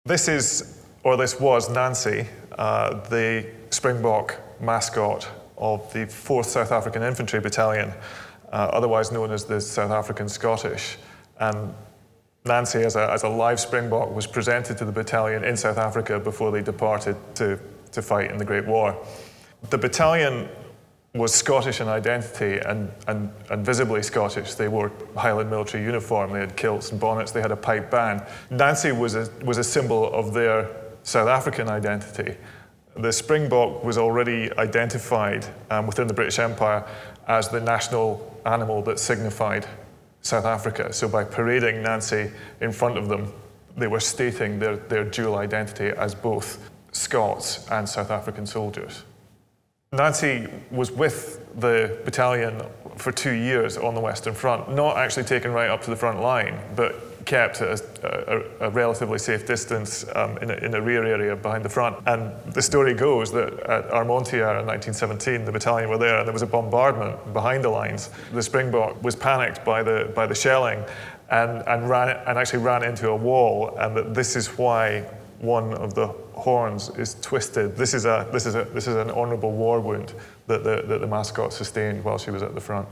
This was Nancy, the springbok mascot of the 4th South African Infantry Battalion, otherwise known as the South African Scottish. And Nancy, as a live springbok, was presented to the battalion in South Africa before they departed to fight in the Great War. The battalion was Scottish in identity and visibly Scottish. They wore Highland military uniform, they had kilts and bonnets, they had a pipe band. Nancy was a symbol of their South African identity. The springbok was already identified within the British Empire as the national animal that signified South Africa. So by parading Nancy in front of them, they were stating their dual identity as both Scots and South African soldiers. Nancy was with the battalion for 2 years on the Western Front, not actually taken right up to the front line, but kept at a relatively safe distance in a rear area behind the front. And the story goes that at Armontier in 1917, the battalion were there and there was a bombardment behind the lines. The springbok was panicked by the shelling and actually ran into a wall, and that this is why one of the horns is twisted. This is an honourable war wound that the mascot sustained while she was at the front.